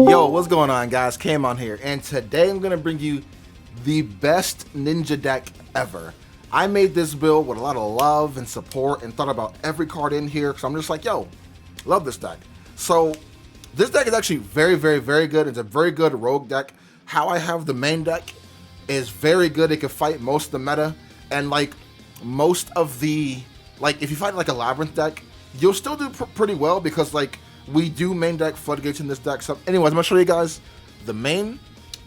Yo, what's going on, guys? Kamon here, and today I'm gonna bring you the best ninja deck ever. I made this build with a lot of love and support and thought about every card in here because I'm just like, yo, love this deck. So this deck is actually very, very, very good. It's a very good rogue deck. How I have the main deck is very good. It can fight most of the meta, and like most of the, like if you fight like a labyrinth deck, you'll still do pretty well because like we do main deck floodgates in this deck. So anyways, I'm gonna show you guys the main,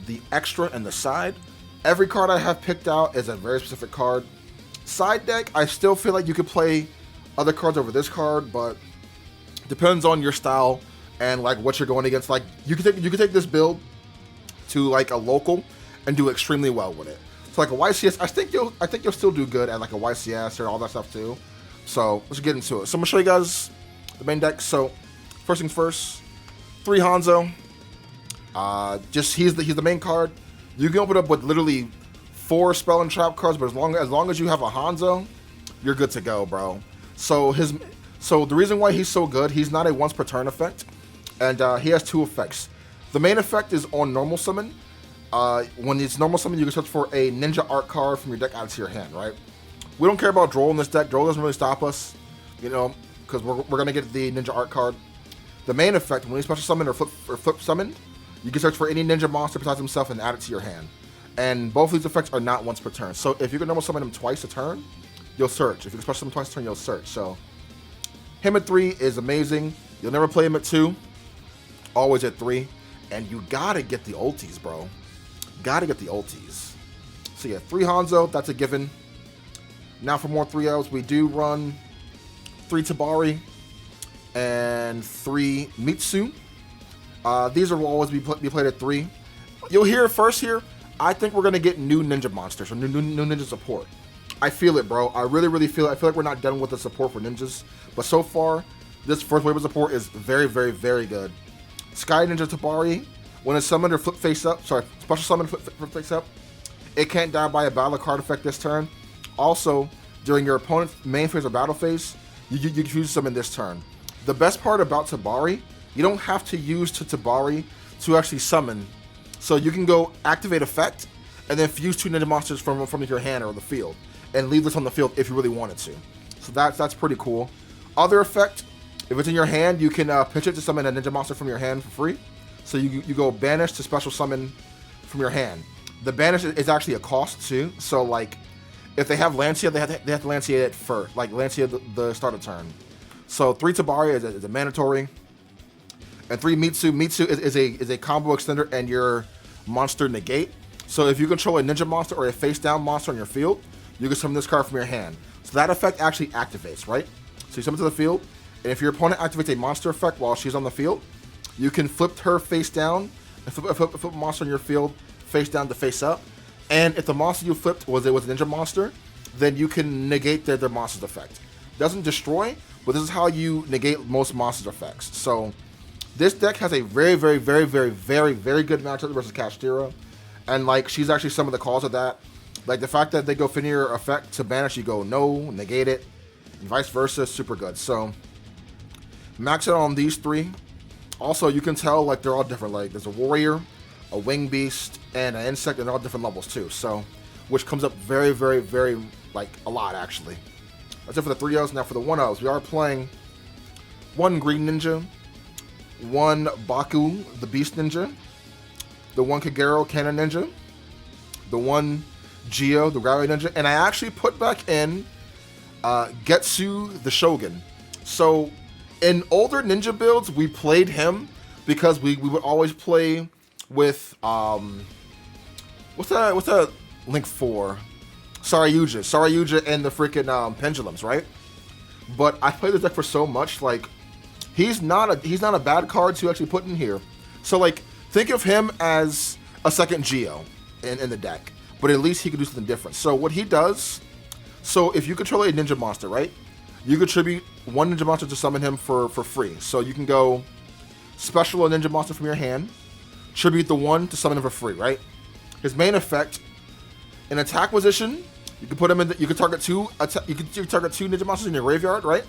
the extra, and the side. Every card I have picked out is a very specific card. Side deck, I still feel like you could play other cards over this card, but depends on your style and like what you're going against. Like you could take this build to like a local and do extremely well with it. So like a YCS, I think you'll still do good at like a YCS or all that stuff too. So let's get into it. So I'm gonna show you guys the main deck. So first things first, 3 Hanzo. Just he's the main card. You can open up with literally 4 spell and trap cards, but as long as you have a Hanzo, you're good to go, bro. So the reason why he's so good, he's not a once per turn effect, and he has 2 effects. The main effect is on normal summon. When it's normal summon, you can search for a ninja art card from your deck added to your hand, right? We don't care about Droll in this deck. Droll doesn't really stop us, you know, because we're gonna get the ninja art card. The main effect, when you special summon or flip summon, you can search for any ninja monster besides himself and add it to your hand. And both of these effects are not once per turn. So if you can normal summon him twice a turn, you'll search. If you can special summon twice a turn, you'll search. So him at 3 is amazing. You'll never play him at 2. Always at 3. And you gotta get the ultis, bro. Gotta get the ultis. So yeah, 3 Hanzo, that's a given. Now for more 3Ls, we do run 3 Tabari and 3 Mitsu. These will always be played at 3. You'll hear first here, I think we're going to get new ninja monsters or new ninja support. I feel it, bro. I really feel it. I feel like we're not done with the support for ninjas. But so far, this first wave of support is very, very, very good. Sky Ninja Tabari, when it's summoned or flip face up, special summon flip face up, it can't die by a battle card effect this turn. Also, during your opponent's main phase or battle phase, you can choose to summon this turn. The best part about Tabari, you don't have to use Tabari to actually summon. So you can go activate effect and then fuse 2 ninja monsters from your hand or the field and leave this on the field if you really wanted to. So that's pretty cool. Other effect, if it's in your hand, you can pitch it to summon a ninja monster from your hand for free. So you go banish to special summon from your hand. The banish is actually a cost too. So like if they have Lancia, they have to Lancia it first, like Lancia the start of turn. So 3 Tabari is a mandatory. And 3 Mitsu. Mitsu is a combo extender and your monster negate. So if you control a ninja monster or a face down monster on your field, you can summon this card from your hand. So that effect actually activates, right? So you summon to the field, and if your opponent activates a monster effect while she's on the field, you can flip her face down and flip a monster on your field face down to face up. And if the monster you flipped was a ninja monster, then you can negate their monster's effect. Doesn't destroy, but this is how you negate most monsters' effects. So this deck has a very, very, very, very, very, very good matchup versus Kashtira. And like she's actually some of the cause of that. Like the fact that they go Fenrir effect to banish, you go no, negate it, and vice versa, super good. So max it on these 3. Also, you can tell like they're all different. Like there's a warrior, a wing beast, and an insect, and they're all different levels too. So, which comes up very, very, very like a lot actually. That's it for the 3Os. Now for the 1Os, we are playing 1 Green Ninja, 1 Baku, the Beast Ninja, the 1 Kagero, Cannon Ninja, the 1 Yugioh, the Gravity Ninja, and I actually put back in Getsu, the Shogun. So in older ninja builds, we played him because we would always play with what's that link for? Yugioh and the freaking pendulums, right? But I played this deck for so much, like he's not a bad card to actually put in here. So like think of him as a second Yugioh in the deck, but at least he can do something different. So what he does, so if you control a ninja monster, right? You contribute 1 ninja monster to summon him for free. So you can go special a ninja monster from your hand, tribute the 1 to summon him for free, right? His main effect, in attack position, you can put him in. You can target 2 ninja monsters in your graveyard, right?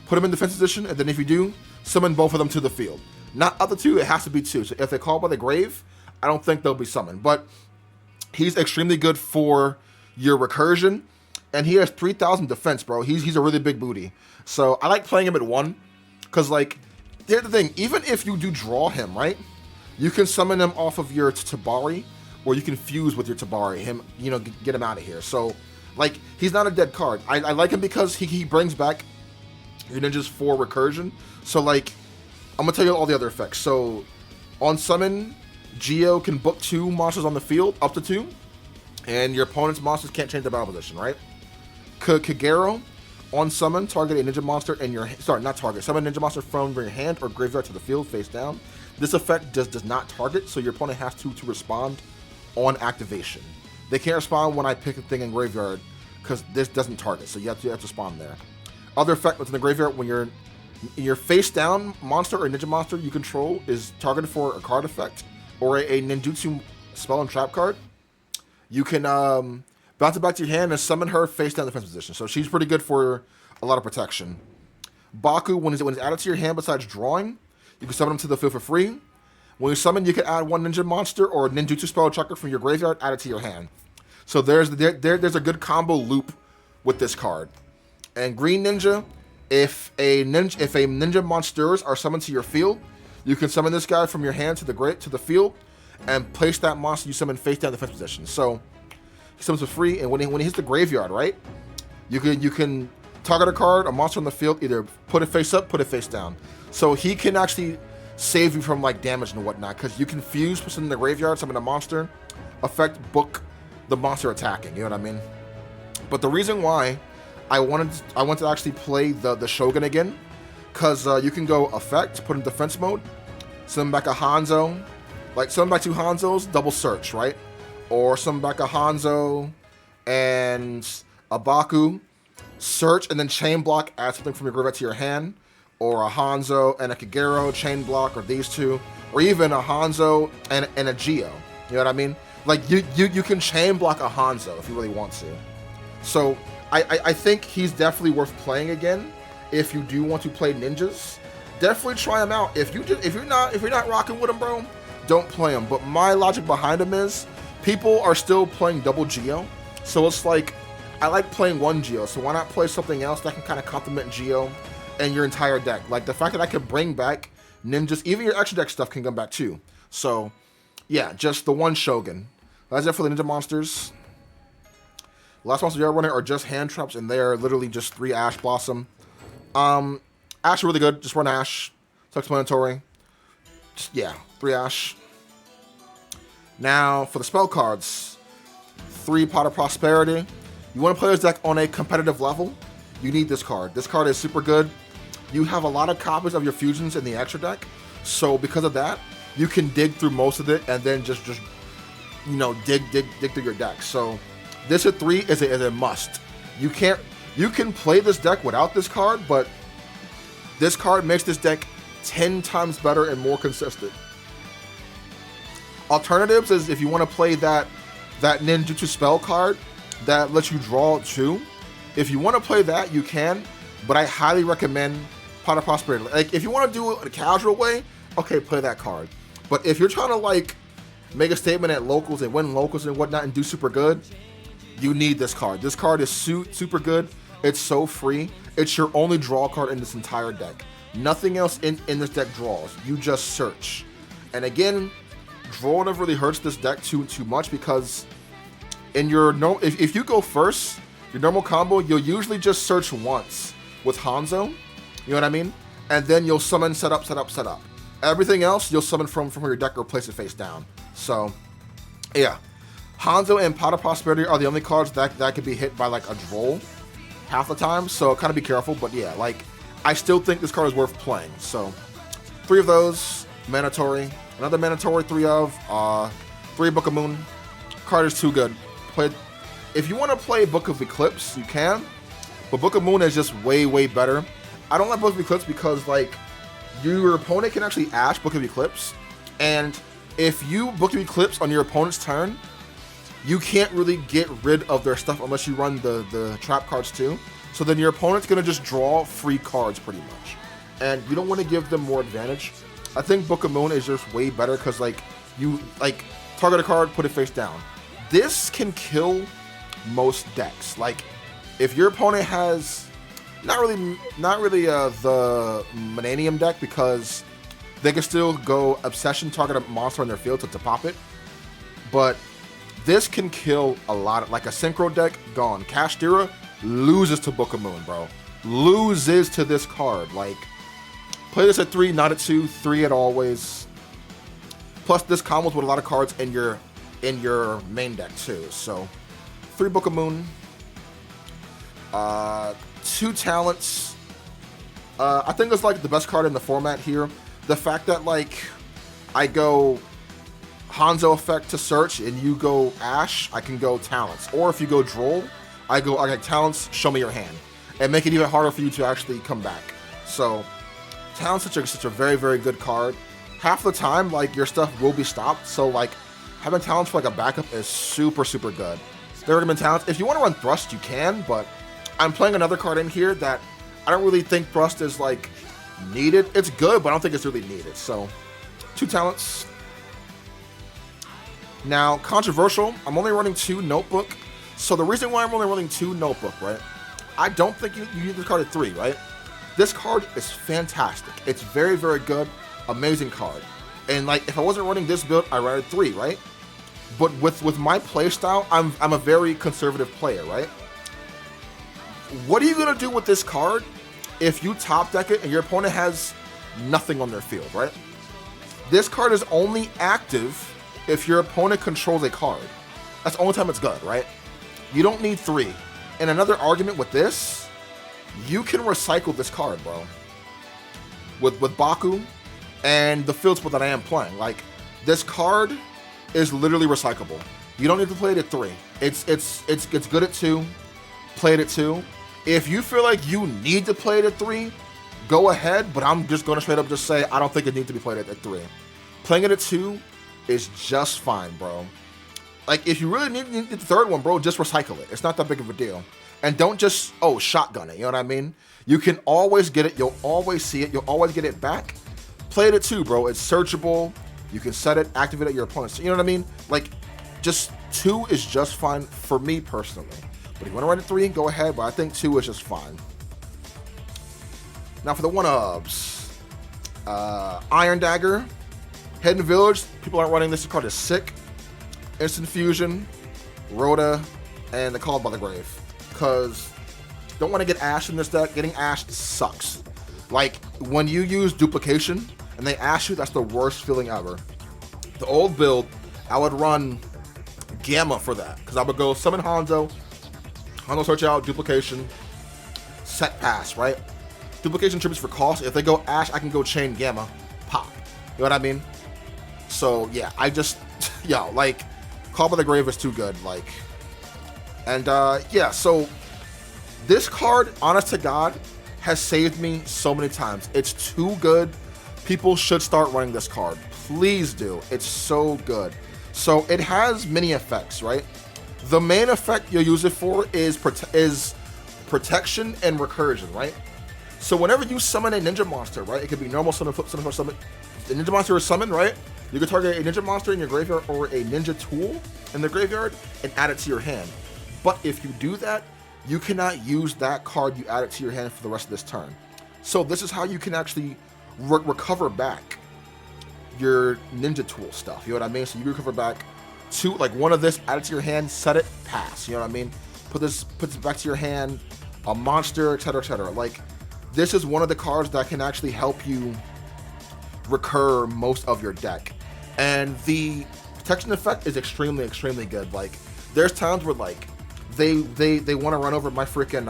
Put him in defense position, and then if you do, summon both of them to the field. Not up to 2, it has to be 2. So if they call by the grave, I don't think they'll be summoned. But he's extremely good for your recursion, and he has 3,000 defense, bro. He's a really big booty. So I like playing him at 1, because, like, here's the thing. Even if you do draw him, right, you can summon him off of your Tabari, or you can fuse with your Tabari, get him out of here. So, like, he's not a dead card. I like him because he brings back your ninjas for recursion. So, like, I'm going to tell you all the other effects. So, on summon, Yugioh can book 2 monsters on the field, up to 2, and your opponent's monsters can't change their battle position, right? Kagero, on summon, target a ninja monster in your... Sorry, not target. Summon a ninja monster from your hand or graveyard to the field, face down. This effect does not target, so your opponent has to respond on activation. They can't respond when I pick a thing in graveyard, because this doesn't target, so you have to respond there. Other effect within the graveyard, when your face down monster or ninja monster you control is targeted for a card effect or a ninjutsu spell and trap card, you can bounce it back to your hand and summon her face down defense position. So she's pretty good for a lot of protection. Baku, when it's added to your hand besides drawing, you can summon him to the field for free. When you summon, you can add 1 ninja monster or ninjutsu spell tracker from your graveyard, add it to your hand. So there's a good combo loop with this card. And Green Ninja, if a ninja monsters are summoned to your field, you can summon this guy from your hand to the field, and place that monster you summon face down defense position. So he summons for free, and when he hits the graveyard, right, you can target a card, a monster on the field, either put it face up, put it face down. So he can actually save you from like damage and whatnot, because you can fuse, put something in the graveyard, summon a monster, effect, book the monster attacking. You know what I mean? But the reason why I want to actually play the Shogun again, because you can go effect, put in defense mode, summon back a Hanzo, like summon back 2 Hanzos, double search, right? Or summon back a Hanzo and a Baku, search and then chain block, add something from your graveyard to your hand, or a Hanzo and a Kagero, chain block, or these 2, or even a Hanzo and a Yugioh. You know what I mean? Like you can chain block a Hanzo if you really want to. So I think he's definitely worth playing again. If you do want to play ninjas, definitely try him out. If you're not rocking with him, bro, don't play him. But my logic behind him is people are still playing double Yugioh, so it's like I like playing 1 Yugioh. So why not play something else that can kind of complement Yugioh and your entire deck? Like the fact that I could bring back ninjas, even your extra deck stuff can come back too. So yeah, just the 1 Shogun. That's it for the ninja monsters. The last monsters we are running are just hand traps, and they are literally just 3 Ash Blossom. Ash are really good. Just run Ash. Self-explanatory. Just, yeah, 3 Ash. Now, for the spell cards, 3 Pot of Prosperity. You want to play this deck on a competitive level, you need this card. This card is super good. You have a lot of copies of your fusions in the extra deck, so because of that, you can dig through most of it and then just dig through your deck. So this at 3 is a must. You can play this deck without this card, but this card makes this deck 10 times better and more consistent. Alternatives is if you want to play that ninjutsu spell card that lets you draw 2. If you want to play that, you can, but I highly recommend Pot of Prosperity. Like if you want to do it a casual way, okay, play that card. But if you're trying to like make a statement at locals and win locals and whatnot and do super good, you need this card. This card is super good. It's so free. It's your only draw card in this entire deck. Nothing else in this deck draws. You just search. And again, draw never really hurts this deck too much, because in your if you go first, your normal combo, you'll usually just search once with Hanzo. You know what I mean? And then you'll summon, set up. Everything else you'll summon from your deck or place it face down. So yeah. Hanzo and Pot of Prosperity are the only cards that could be hit by like a droll half the time, so kind of be careful. But yeah, like I still think this card is worth playing. So 3 of those, mandatory. Another mandatory 3 of 3 Book of Moon. Card is too good. If you want to play Book of Eclipse, you can, but Book of Moon is just way better. I don't like Book of Eclipse because like your opponent can actually Ash Book of Eclipse, and if you Book of Eclipse on your opponent's turn, you can't really get rid of their stuff unless you run the trap cards too. So then your opponent's going to just draw free cards pretty much. And you don't want to give them more advantage. I think Book of Moon is just way better because like you like target a card, put it face down. This can kill most decks. Like if your opponent has not really the Mananium deck because they can still go Obsession, target a monster on their field to pop it. But this can kill a lot of, like a Synchro deck, gone. Kashtira loses to Book of Moon, bro. Loses to this card. Like, play this at 3, not at 2, 3 at always. Plus, this combos with a lot of cards in your main deck too. So, 3 Book of Moon. 2 talents. I think it's like the best card in the format here. The fact that like I go Hanzo effect to search and you go Ash, I can go talents. Or if you go Droll, I get talents, show me your hand. And make it even harder for you to actually come back. So talents such a very, very good card. Half the time, like your stuff will be stopped. So like having talents for like a backup is super, super good. There are been talents. If you want to run Thrust, you can, but I'm playing another card in here that I don't really think Thrust is like needed. It's good, but I don't think it's really needed. So 2 talents. Now, controversial, I'm only running 2 Notebook. So the reason why I'm only running 2 Notebook, right? I don't think you need this card at 3, right? This card is fantastic. It's very, very good. Amazing card. And like, if I wasn't running this build, I'd run it at 3, right? But with my playstyle, I'm a very conservative player, right? What are you gonna do with this card if you top deck it and your opponent has nothing on their field, right? This card is only active if your opponent controls a card. That's the only time it's good, right? You don't need 3. And another argument with this, you can recycle this card, bro. With Baku and the field split that I am playing. Like, this card is literally recyclable. You don't need to play it at 3. It's good at 2. Play it at 2. If you feel like you need to play it at 3, go ahead, but I'm just going to straight up just say I don't think it needs to be played at 3. Playing it at 2 is just fine, bro. Like, if you really need the third one, bro, just recycle it. It's not that big of a deal. And don't just, shotgun it, you know what I mean? You can always get it, you'll always see it, you'll always get it back. Play it at 2, bro. It's searchable. You can set it, activate it your opponent. You know what I mean? Like, just 2 is just fine for me personally. But if you want to run it 3, go ahead, but I think 2 is just fine. Now for the 1-ubs. Iron Dagger. Hidden Village. People aren't running this card is sick. Instant Fusion. Rhoda. And the Called by the Grave. Because don't want to get Ash in this deck. Getting Ash sucks. Like, when you use Duplication and they Ash you, that's the worst feeling ever. The old build, I would run Gamma for that. Because I would go Summon Hanzo, search out, Duplication, set pass, right? Duplication tributes for cost. If they go Ash, I can go Chain Gamma, pop. You know what I mean? So, yeah, like, Call by the Grave is too good, like. And, yeah, so, this card, honest to God, has saved me so many times. It's too good. People should start running this card. Please do. It's so good. So, it has many effects, right? The main effect you'll use it for is protection and recursion, right? So whenever you summon a ninja monster, right? It could be normal summon, flip summon, summon. The ninja monster is summoned, right? You can target a ninja monster in your graveyard or a ninja tool in the graveyard and add it to your hand. But if you do that, you cannot use that card you added to your hand for the rest of this turn. So this is how you can actually recover back your ninja tool stuff. You know what I mean? So you recover back to like one of this, add it to your hand, set it, pass. You know what I mean? Put this back to your hand, a monster, etc., etc. Like, this is one of the cards that can actually help you recur most of your deck. And the protection effect is extremely, extremely good. Like, there's times where like they want to run over my freaking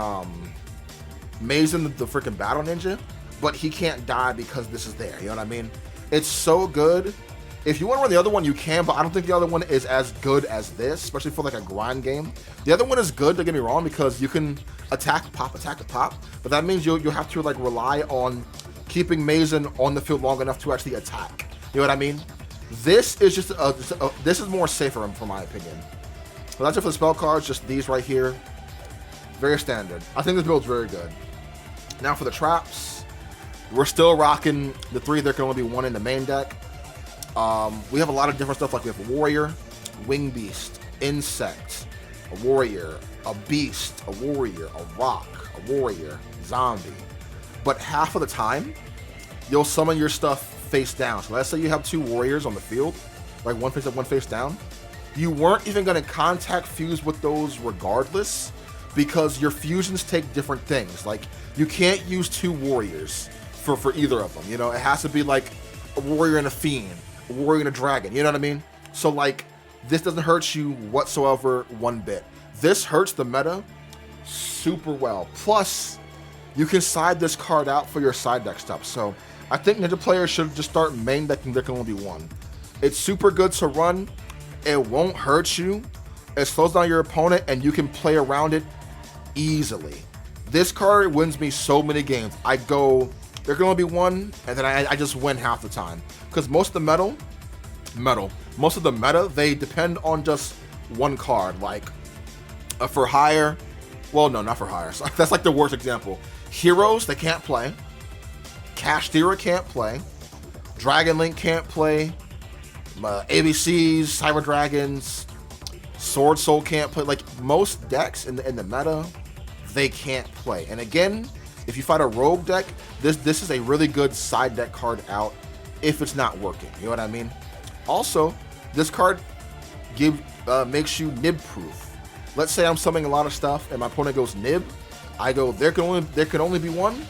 Mazen, the freaking battle ninja, but he can't die because this is there. You know what I mean? It's so good. If you want to run the other one, you can, but I don't think the other one is as good as this, especially for like a grind game. The other one is good, don't get me wrong, because you can attack, pop, but that means you'll have to like rely on keeping Mazen on the field long enough to actually attack. You know what I mean? This is just this is more safer for my opinion. So that's it for the spell cards, just these right here. Very standard. I think this build's very good. Now for the traps. We're still rocking the 3. There can only be 1 in the main deck. We have a lot of different stuff, like we have a warrior, wing beast, insect, a warrior, a beast, a warrior, a rock, a warrior, zombie. But half of the time, you'll summon your stuff face down. So let's say you have 2 warriors on the field, like one face up, one face down. You weren't even going to contact fuse with those regardless, because your fusions take different things. Like, you can't use 2 warriors for either of them. You know, it has to be like a warrior and a fiend, a warrior and a dragon. You know what I mean? So like, this doesn't hurt you whatsoever one bit. This hurts the meta super well. Plus, you can side this card out for your side deck stuff. So I think Ninja players should just start main decking. There can only be 1. It's super good to run. It won't hurt you. It slows down your opponent, and you can play around it easily. This card wins me so many games. I go, there can only be 1, and then I just win half the time. Because most of the most of the meta, they depend on just 1 card. Like, for hire, well, no, not for hire. So that's like the worst example. Heroes, they can't play. Cash Dealer can't play. Dragon Link can't play. ABCs, Cyber Dragons, Sword Soul can't play. Like, most decks in the meta, they can't play. And again, if you fight a rogue deck, this is a really good side deck card out if it's not working. You know what I mean? Also, this card makes you nib proof. Let's say I'm summoning a lot of stuff and my opponent goes nib. I go, there can only be 1.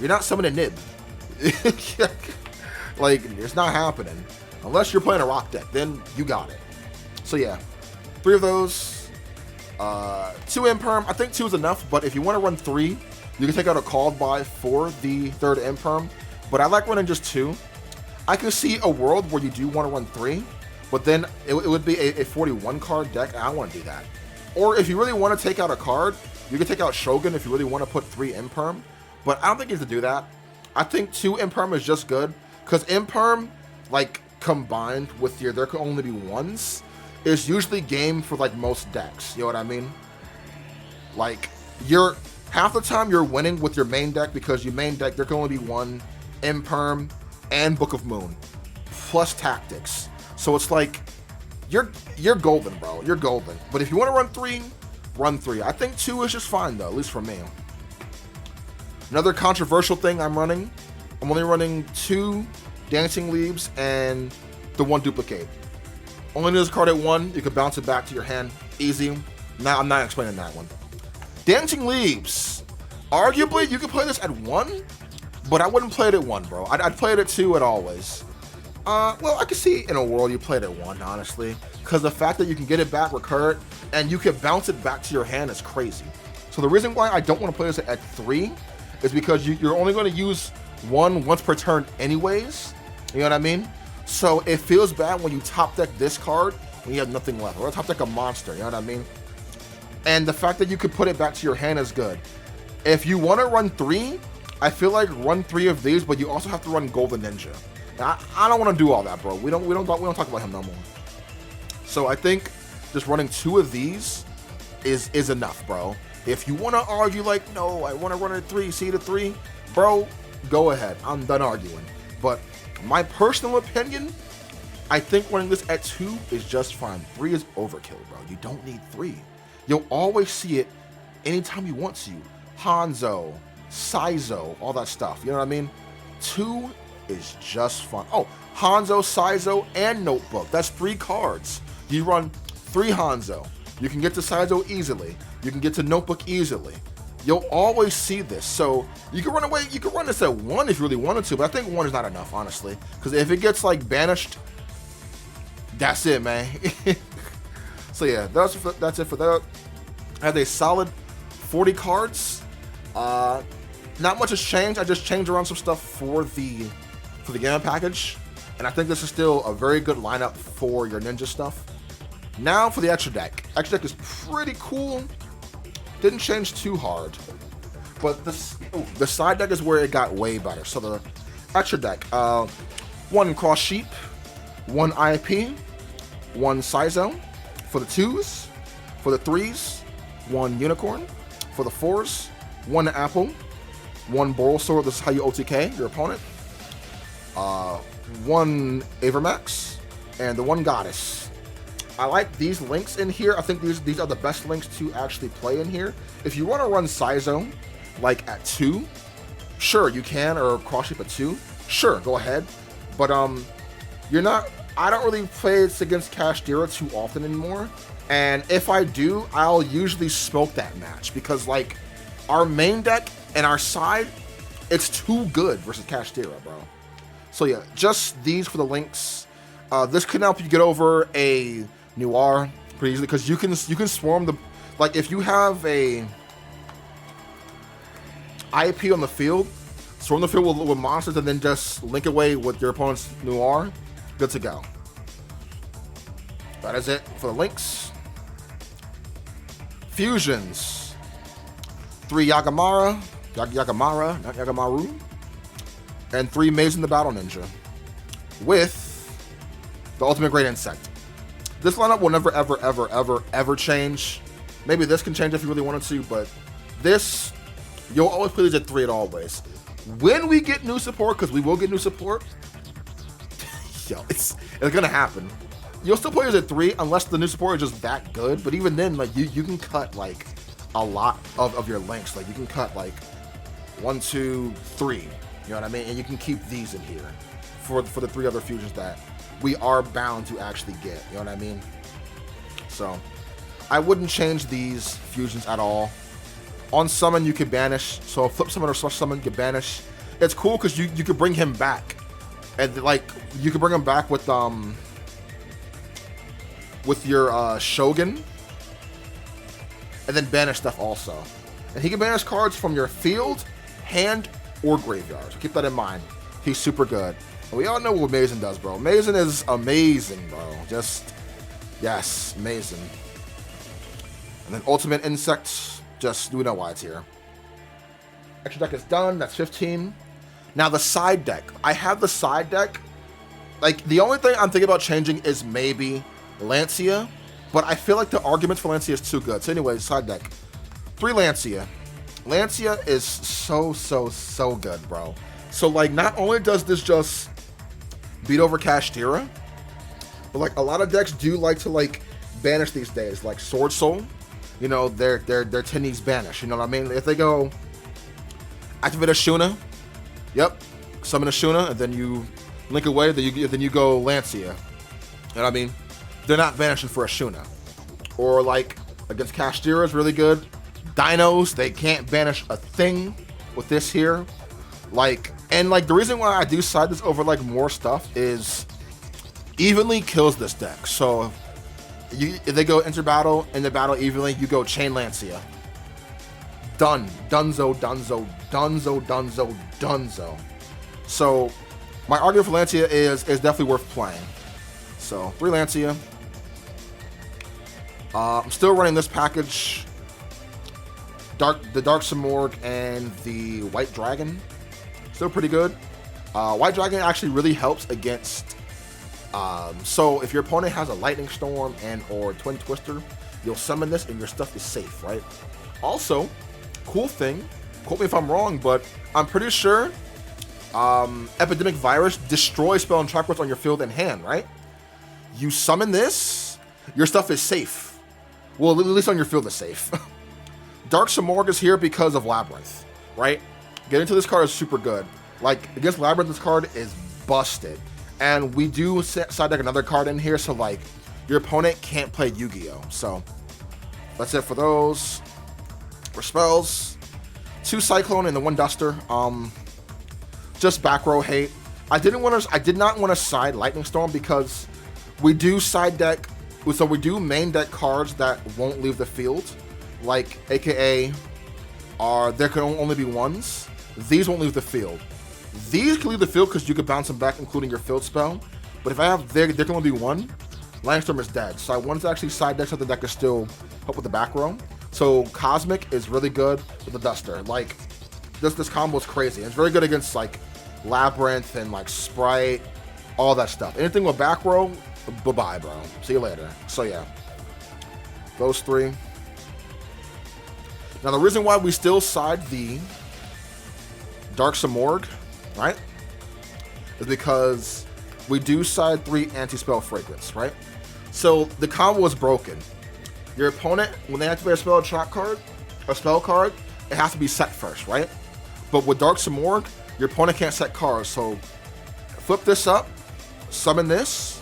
You're not summoning nib. Like, it's not happening. Unless you're playing a rock deck, then you got it. So yeah, 3 of those. 2 Imperm. I think 2 is enough, but if you want to run 3, you can take out a called by for the 3rd Imperm. But I like running just 2. I can see a world where you do want to run 3, but then it would be a 41 card deck. I don't want to do that. Or if you really want to take out a card, you can take out Shogun if you really want to put 3 Imperm. But I don't think you have to do that. I think 2 Imperm is just good, because Imperm, like, combined with your there can only be 1s, is usually game for like most decks. You know what I mean? Like, you're half the time you're winning with your main deck, because your main deck there can only be 1 Imperm and Book of Moon plus tactics. So it's like you're golden, bro. You're golden. But if you want to run 3, run 3. I think 2 is just fine though, at least for me. Another controversial thing I'm running, I'm only running 2 Dancing Leaves and the 1 duplicate. Only need this card at 1. You can bounce it back to your hand easy. Now I'm not explaining that one. Dancing Leaves. Arguably, you could play this at 1, but I wouldn't play it at 1, bro. I'd play it at 2 at always. Well, I could see in a world you play it at 1, honestly, because the fact that you can get it back, recur it, and you can bounce it back to your hand is crazy. So the reason why I don't want to play this at 3 is because you're only going to use 1 once per turn anyways. You know what I mean? So it feels bad when you top deck this card when you have nothing left. Or top deck a monster, you know what I mean? And the fact that you could put it back to your hand is good. If you want to run 3, I feel like run 3 of these, but you also have to run Golden Ninja. Now, I don't want to do all that, bro. We don't talk about him no more. So I think just running 2 of these is enough, bro. If you want to argue like, no, I want to run a 3, see the 3, bro, go ahead. I'm done arguing. But my personal opinion, I think running this at 2 is just fine. 3 is overkill, bro. You don't need 3. You'll always see it anytime you want to. Hanzo, Saizo, all that stuff. You know what I mean? 2 is just fun. Oh, Hanzo, Saizo, and Notebook. That's 3 cards. You run 3 Hanzo. You can get to Saizo easily. You can get to Notebook easily. You'll always see this. So you can run away. You can run this at 1 if you really wanted to, but I think 1 is not enough, honestly. Because if it gets like banished, that's it, man. So yeah, that's it for that. I have a solid 40 cards. Not much has changed. I just changed around some stuff for the gamma package, and I think this is still a very good lineup for your ninja stuff. Now for the extra deck. Extra deck is pretty cool. Didn't change too hard, but the side deck is where it got way better. So the extra deck, 1 Cross Sheep, 1 IP, 1 Saizo. For the 2s, for the 3s, 1 Unicorn. For the 4s, 1 Apple, 1 Borrelsaur, this is how you OTK your opponent. 1 Avermax, and the 1 Goddess. I like these links in here. I think these are the best links to actually play in here. If you want to run Psyzo, like at 2, sure, you can, or Cross Shape at 2. Sure, go ahead. But, you're not... I don't really play this against Kashtira too often anymore. And if I do, I'll usually smoke that match. Because, like, our main deck and our side, it's too good versus Kashtira, bro. So, yeah, just these for the links. This can help you get over a Noir pretty easily. Because you can swarm the... Like, if you have a IAP on the field, swarm the field with monsters and then just link away with your opponent's Noir, good to go. That is it for the links. Fusions. 3 Yagamara, not Yagamaru, and 3 Mazen the Battle Ninja, with the Ultimate Great Insect. This lineup will never, ever change. Maybe this can change if you really wanted to, but this, you'll always play these at 3 at always. When we get new support, because we will get new support, yo, it's gonna happen. You'll still play these at 3 unless the new support is just that good. But even then, like you can cut like a lot of your links. Like you can cut like 1, 2, 3. You know what I mean? And you can keep these in here for the 3 other fusions that we are bound to actually get. You know what I mean? So I wouldn't change these fusions at all. On summon, you could banish. So flip summon or slush summon, you could banish. It's cool because you could bring him back, and like you could bring him back with your Shogun, and then banish stuff also. And he can banish cards from your field, hand, or graveyard. So keep that in mind. He's super good. And we all know what Mazen does, bro. Mazen is amazing, bro. Just, yes, amazing. And then Ultimate Insect, just, we know why it's here. Extra deck is done. That's 15. Now the side deck. I have the side deck. Like, the only thing I'm thinking about changing is maybe Lancia, but I feel like the arguments for Lancia is too good. So anyway, side deck. 3 Lancia. Lancia is so good, bro. So, like, not only does this just beat over Kashtira, but, like, a lot of decks do like to, like, banish these days. Like, Sword Soul, you know, their Tennies banish. You know what I mean? If they go activate a Shuna, yep, summon a Shuna, and then you link away, then you go Lancia. You know what I mean? They're not banishing for a Shuna. Or, like, against Kashtira is really good. Dinos, they can't banish a thing with this here. Like, and like the reason why I do side this over like more stuff is evenly kills this deck. So if they go into battle, in the battle evenly, you go Chain Lancia. Done. Dunzo. So my argument for Lancia is definitely worth playing. So 3 Lancia. I'm still running this package. The Dark Simorgh and the White Dragon, still pretty good. White Dragon actually really helps against. So if your opponent has a Lightning Storm and or Twin Twister, you'll summon this and your stuff is safe, right? Also, cool thing. Quote me if I'm wrong, but I'm pretty sure Epidemic Virus destroys spell and trap cards on your field and hand, right? You summon this, your stuff is safe. Well, at least on your field is safe. Dark Simorgh is here because of Labyrinth, right? Getting to this card is super good. Like, against Labyrinth, this card is busted. And we do side deck another card in here, so, like, your opponent can't play Yu-Gi-Oh! So, that's it for those. For spells, 2 Cyclone and the 1 Duster. Just back row hate. I did not want to side Lightning Storm because we do side deck, so we do main deck cards that won't leave the field. Like, aka, there can only be 1s. These won't leave the field. These can leave the field because you can bounce them back, including your field spell. But if I have, there can only be 1, Lightning Storm is dead. So I wanted to actually side deck something that could still help with the back row. So Cosmic is really good with the Duster. Like, this combo is crazy. It's very good against, like, Labyrinth and, like, Sprite, all that stuff. Anything with back row, bye-bye, bro. See you later. So, yeah. Those 3. Now, the reason why we still side the Dark Samorg, right, is because we do side 3 anti-spell fragrance, right? So the combo is broken. Your opponent, when they activate a spell trap card, a spell card, it has to be set first, right? But with Dark Samorg, your opponent can't set cards. So flip this up, summon this.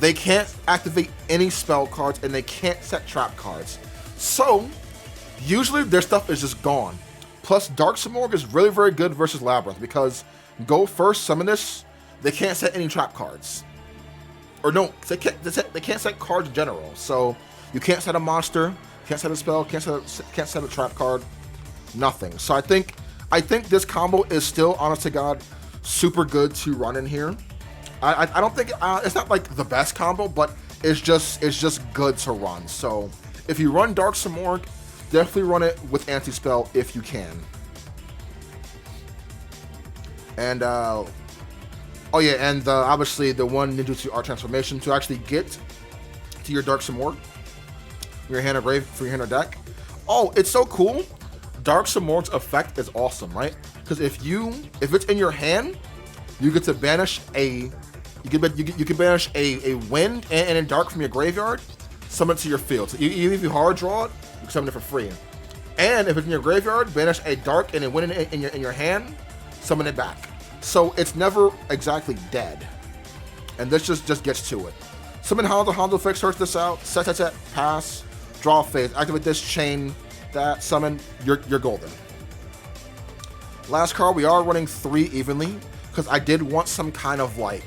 They can't activate any spell cards, and they can't set trap cards. So usually their stuff is just gone. Plus, Dark Samorg is really, very good versus Labyrinth because go first, summon this. They can't set any trap cards. Or no, they can't set cards in general. So you can't set a monster, can't set a spell, can't set a trap card, nothing. So I think this combo is still, honest to God, super good to run in here. I don't think it's not like the best combo, but it's just good to run. So if you run Dark Samorg, definitely run it with anti-spell if you can. And oh yeah, and obviously the one ninjutsu art transformation to actually get to your Dark Samorg, your hand or grave for your hand or deck. Oh, it's so cool. Dark Samorg's effect is awesome, right? Because if it's in your hand, you get to banish you can banish a wind and a dark from your graveyard, summon it to your field. So even if you hard draw it, you can summon it for free. And if it's in your graveyard, banish a dark and a wind in your hand, summon it back. So it's never exactly dead. And this just gets to it. Summon Hondo Fix, search this out, set, pass, draw phase, activate this, chain that, summon, you're golden. Last card, we are running 3 evenly, because I did want some kind of like,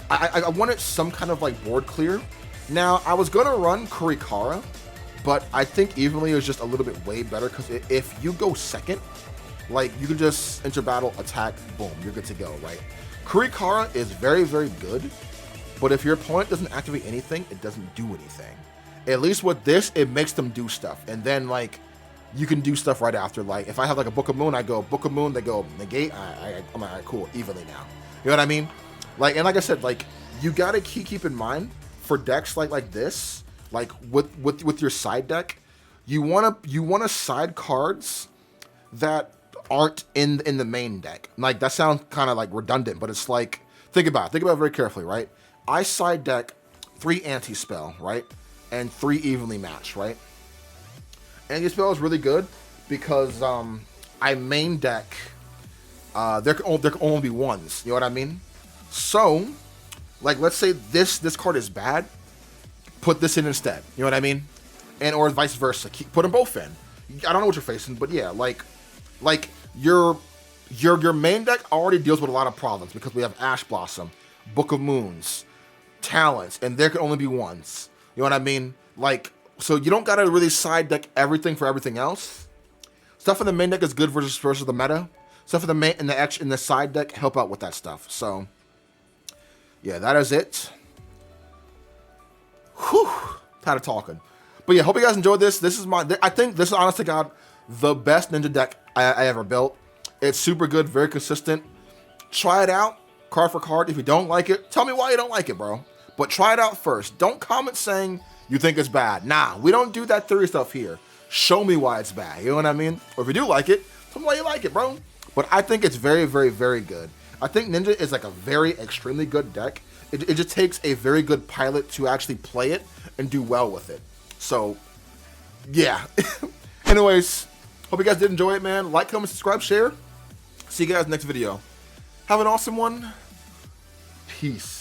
I wanted some kind of like board clear. Now, I was going to run Kurikara, but I think evenly is just a little bit way better, because if you go second, like, you can just enter battle, attack, boom, you're good to go, right? Kurikara is very, very good, but if your opponent doesn't activate anything, it doesn't do anything. At least with this, it makes them do stuff, and then, like, you can do stuff right after. Like, if I have, like, a Book of Moon, I go Book of Moon, they go negate, I'm like, all right, cool, evenly now. You know what I mean? Like, and like I said, like, you gotta keep in mind, for decks like this, like, with your side deck, you wanna side cards that aren't in the main deck. Like, that sounds kind of like redundant, but it's like, think about it very carefully, right? I side deck 3 anti-spell, right? And 3 evenly matched, right? Anti-spell is really good because I main deck, there can only be ones, you know what I mean? So, like, let's say this card is bad, put this in instead, you know what I mean? And or vice versa, put them both in. I don't know what you're facing, but yeah, like your main deck already deals with a lot of problems because we have Ash Blossom, Book of Moons, Talents, and there can only be ones. You know what I mean? Like, so you don't gotta really side deck everything for everything else. Stuff in the main deck is good versus the meta. Stuff in the main in the side deck help out with that stuff. So yeah, that is it. Whew, tired of talking. But yeah, hope you guys enjoyed this. This is I think this is, honest to God, the best ninja deck I ever built. It's super good, very consistent. Try it out, card for card. If you don't like it, tell me why you don't like it, bro. But try it out first. Don't comment saying you think it's bad. Nah, we don't do that theory stuff here. Show me why it's bad, you know what I mean? Or if you do like it, tell me why you like it, bro. But I think it's very, very, very good. I think Ninja is like a very extremely good deck. It just takes a very good pilot to actually play it and do well with it. So, yeah. Anyways, hope you guys did enjoy it, man. Like, comment, subscribe, share. See you guys next video. Have an awesome one. Peace.